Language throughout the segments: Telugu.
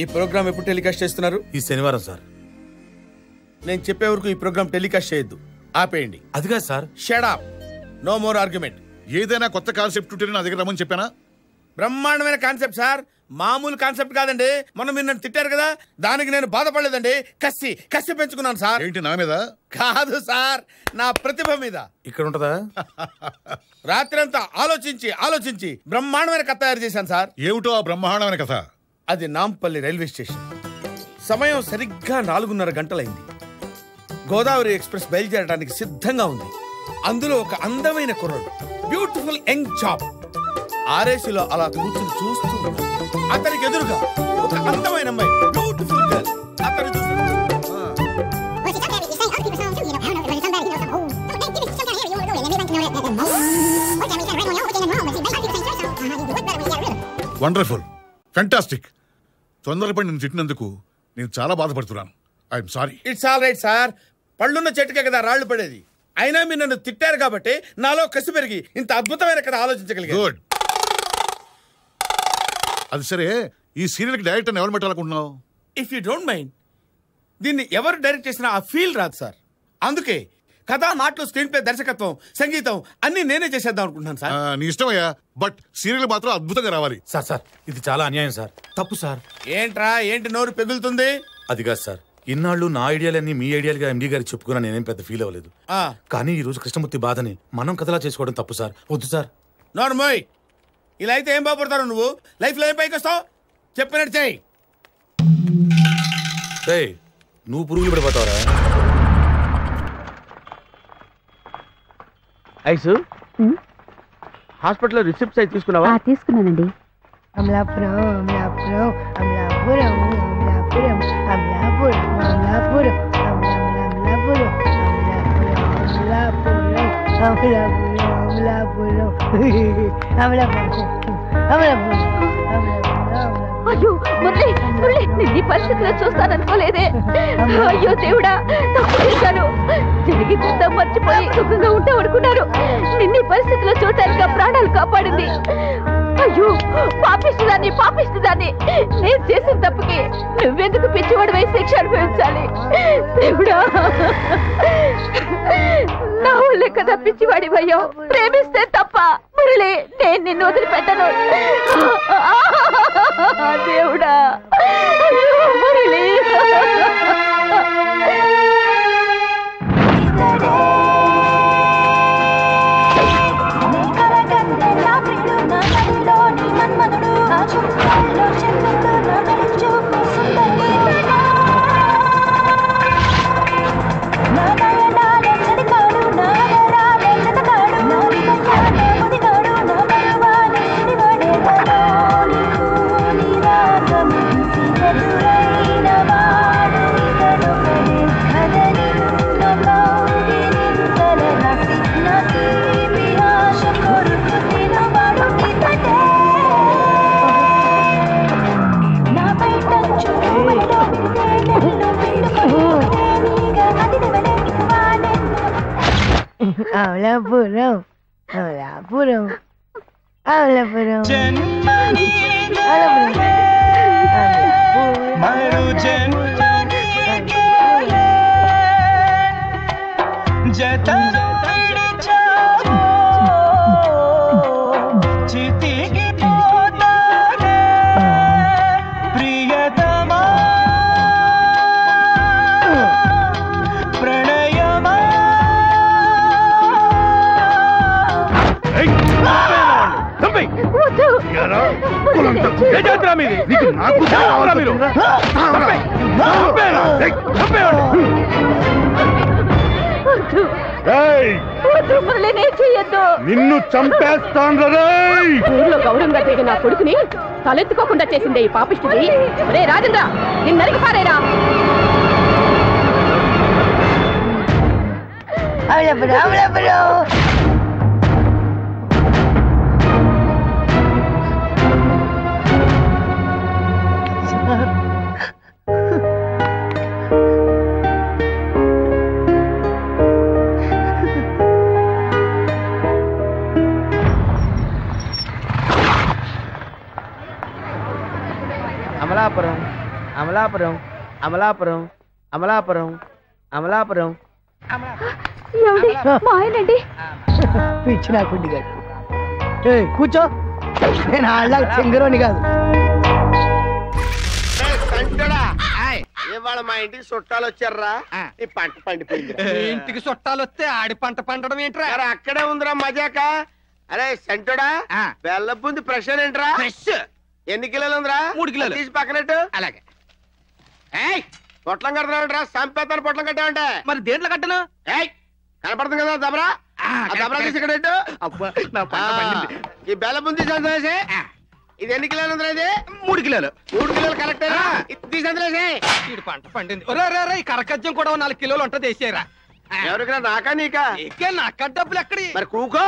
ఈ ప్రోగ్రామ్ ఎప్పుడు టెలికాస్ట్ చేస్తున్నారు? ఈ శనివారం సార్. నేను చెప్పే వరకు ఈ ప్రోగ్రామ్ టెలికాస్ట్ చేయొద్దు, ఆపేయండి. అది కాదు sir. Shut up, no more argument. ఏదైనా కొత్త కాన్సెప్ట్ ఉంటే నా దగ్గర రమ్మని చెప్పానా? బ్రహ్మాండమైన కాన్సెప్ట్ సార్, మామూలు కాన్సెప్ట్ కాదండి. మొన్న మీరు నన్ను తిట్టారు కదా, దానికి నేను బాధపడలేదండి, కసి పెంచుకున్నాను సార్. ఏంటి నా మీద? కాదు సార్, నా ప్రతిభ మీద. ఇక్కడ ఉంటదా? రాత్రంతా ఆలోచించి బ్రహ్మాండమైన కథ తయారు చేశాను సార్. ఏమిటో ఆ బ్రహ్మాండమైన కథ? అది నాంపల్లి రైల్వే స్టేషన్. సమయం సరిగ్గా 4:30 గంటలైంది. గోదావరి ఎక్స్ప్రెస్ బయలుదేరడానికి సిద్ధంగా ఉంది. అందులో ఒక అందమైన కుర్రాడు, బ్యూటిఫుల్ యంగ్ చాప్ ఆర్ఏసీలో అలా కూర్చుని చూస్తూ ఉన్నాడు. అతనికి ఎదురుగా ఒక అందమైన అమ్మాయి, బ్యూటిఫుల్ గర్ల్, అతను చూస్తూ. Wonderful, fantastic. తొందరపడి నేను తిట్టినందుకు నేను చాలా బాధపడుతున్నాను. I'm sorry. It's all right sir, పళ్ళున్న చెట్టుకే కదా రాళ్లు పడేది. అయినా మీరు నన్ను తిట్టారు కాబట్టి నాలో కసి పెరిగి ఇంత అద్భుతమైన కథ ఆలోచించగలిగాను. గుడ్. అది సరే, ఈ సీరియల్కి డైరెక్టర్ ఎవరు పెట్టాలనుకుంటున్నావు? ఇఫ్ యూ డోంట్ మైండ్, దీన్ని ఎవరు డైరెక్ట్ చేసినా ఆ ఫీల్ రాదు సార్. అందుకే కథ, మాటలు, స్క్రీన్ ప్లే, దర్శకత్వం, సంగీతం అన్ని నేనే చేసేద్దాం అనుకుంటున్నాను సార్. నీ ఇష్టమయ్యా, బట్ సీరియల్ మాత్రం అద్భుతంగా రావాలి. సార్ ఇది చాలా అన్యాయం సార్, తప్పు సార్. ఏంటి నోరు పెగులుతుంది? అది కాదు సార్, ఇన్నాళ్ళు నా ఐడియాలన్నీ మీ ఐడియాలుగా ఎండి గారికి చెప్పుకున్నా నేనేం పెద్ద ఫీల్ అవ్వలేదు. కానీ ఈ రోజు కృష్ణమూర్తి బాధని మనం కథలా చేసుకోవడం తప్పు సార్. వద్దు సార్. నోర్మోయ్, ఇలా అయితే ఏం బాగుపడతారు నువ్వు? లైఫ్ లో ఏం పైకి వస్తావు? చెప్పినట్టు చెయ్యి. నువ్వు పురుగులు పడిపోతావరా? ఐసు, హాస్పిటల్లో రిసిప్ట్స్ అయి తీసుకున్నావా? తీసుకున్నానండి. అమలాపురం అమలాపురం అమలాపురం అమలాపురం అమలాపురం అమలాపురం అమలాపురం అమలాపురం అమలాపురం అమలాపురం. అయ్యో మురళి, నిన్ను ఈ పరిస్థితిలో చూస్తాననుకోలేదే. అయ్యో దేవుడా, తప్పు చేశాను. జరిగిందా మర్చిపోయి సుఖంగా ఉంటావు అనుకున్నాను. నిన్ను ఈ పరిస్థితిలో చూడటానికి ప్రాణాలు కాపాడింది. అయ్యో పాపిస్తుందాన్ని, నేను చేసిన తప్పుకి నువ్వెందుకు పిచ్చివాడు వేసి శిక్ష అనుభవించాలి? దేవుడా, నా వల్లే కదా పిచ్చివాడి అయ్యావు. ప్రేమిస్తే తప్ప మురళి, నేను నిన్ను వదిలిపెట్టను. దేవుడా, మురళి. అమలాపురం అమలాపురం అమలాపురం నిన్ను చంపేస్తాను. ఊర్లో గౌరవంగా తిరిగి నా కొడుకుని తలెత్తుకోకుండా చేసిందే ఈ పాపిష్టిది. రే రాజేంద్ర, నిన్ను నరికి పారేరా. అమలాపురం అమలాపురం అమలాపురం అమలాపురం అమలాపురం పిచ్చి నాకుండి గారు కూర్చో. నేను ఆళ్ళ సింగరోని కాదు. ఇవాళ మా ఇంటికి చుట్టాలు వచ్చారా? ఈ పంట పండిపోయింది. ఇంటికి చుట్టాలు వస్తే ఆడి పంట పండడం ఏంట్రా? అక్కడే ఉందిరా మజాక. అరే సంటుడా, బెల్ల బుంది ప్రెషర్ ఏంట్రా? ఎన్ని కిలోలు ఉందిరా? 3 కిలోలు. తీసి పక్కనట్టు. అలాగే. పొట్లం కడతానంటరా? సంపేతాను పొట్లం కట్టామంటే. మరి దేంట్లో కట్టను? కనపడుతుంది కదా దబరా? దబరా తీసి ఇక్కడ పెట్టు. ఈ బెల్ల బుంది సంతోషే. ఇది ఎన్ని కిలోలు ఉందిరా? ఇది 3 కిలోలు. 3 కిలోలు కరెక్ట్. తీసి అందులో ఈ పంట పండింది. ఈ కరకజ్జం కూడా 4 కిలోలు ఉంటుంది, వేసేయరా. ఎవరికైనా నాకా నీకా? నాక డబ్బులు ఎక్కడి? మరి కూకో.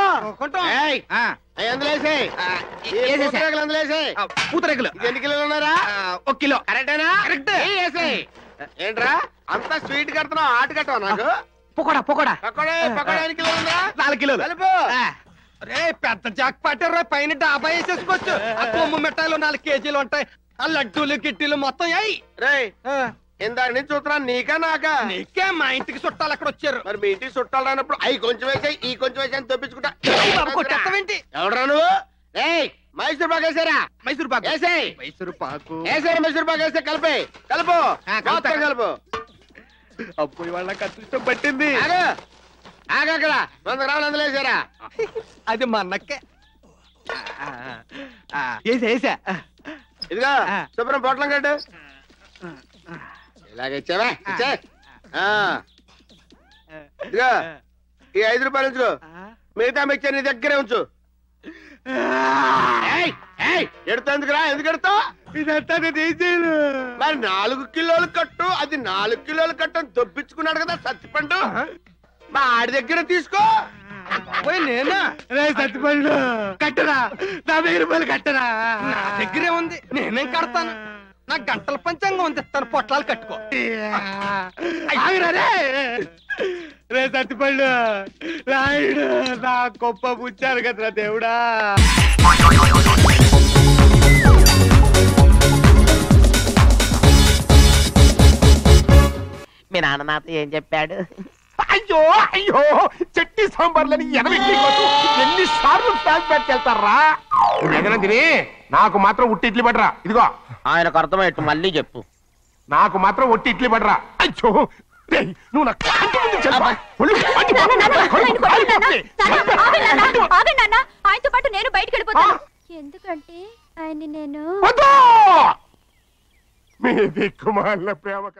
పూతరేకులు ఎన్ని కిలోలు ఉన్నారా? 1 కిలో. కరెక్టేనా? కరెక్ట్. ఏంట్రా అంత స్వీట్ కడుతున్నావు, ఆట కట్టవా? నాకు పకోడా పకోడా పకోడా పకోడా ఎన్ని కిలోలు ఉందా? 4 కిలోలు. కలుపు. రే పెద్ద జాక్ పట్టారు, పైన డాబా వేసేసుకోవచ్చు. ఆ కొమ్ము మిఠాయిలు 4 కేజీలు ఉంటాయి. ఆ లడ్డూలు గిట్టీలు మొత్తం రే ఇందాక నుంచి చూస్తున్నా. నీకా నాకా? నీకే. మా ఇంటికి చుట్టాలు అక్కడ వచ్చారు. మరి మీ ఇంటికి చుట్టాలు రానప్పుడు అవి కొంచెం వేసాయి, ఈ కొంచెం వేసాయి తప్పించుకుంటా. కొట్టేస్తావేంటి? ఎవడరా నువ్వు? మైసూర్ పాకు వేసారా? మైసూర్ పాకు వేసాయి. మైసూర్ పాకు వేసాయి. మైసూర్ పాకు వేస్తే కలిపి కలుపు. మొత్తం కలుపు. అప్పుడు వాళ్ళ కష్టం పట్టింది. ఆగక్కడ 100 గ్రాములు అందులో వేసారా? అది మా అన్నకే. వేసా ఇదిగో శుభ్రం పొట్లం కట్టు. ఇలాగే ఇచ్చావా? ఇచ్చే. ఇదిగో ఈ 5 రూపాయలు ఉంచుకో. మిగతా మిక్చర్ నీ దగ్గరే ఉంచు. ఎడుతుందిరా? ఎందుకు ఎడతావు? ఇదంతా నేను మరి 4 కిలోలు కట్టు. అది 4 కిలోలు కట్టు అని దొబ్బించుకున్నాడు కదా సత్తిపండు. మా ఆడి దగ్గర తీసుకో. నేనా? సత్తిపండు కట్టరా? 50 రూపాయలు కట్టరా? నా దగ్గరే ఉంది, నేనేం కడతాను. నా గంటల పంచాంగం ఉంది, తన పొట్లాలు కట్టుకో. రే సత్తిపండు రాయుడు, నా గొప్ప పుచ్చారు కదరా దేవుడా. మీ నాన్న నాతో ఏం చెప్పాడు? అయ్యో అయ్యో, చట్నీ సాంబార్లని ఎన్నిసార్లు ప్యాక్ పెట్టుకెళ్తారా? ఏదైనా తిని నాకు మాత్రం ఉట్టి ఇడ్లీ పడరా. ఇదిగో ఆయనకు అర్థమయ్యట్టు మళ్ళీ చెప్పు. నాకు మాత్రం ఒట్టి ఇడ్లీ పడరా. అయ్యో నువ్వు ఆయనతో పాటు నేను బయటకు వెళ్ళిపోతాను. ఎందుకంటే ఆయన నేను మీ దిక్కుమాల ప్రేమ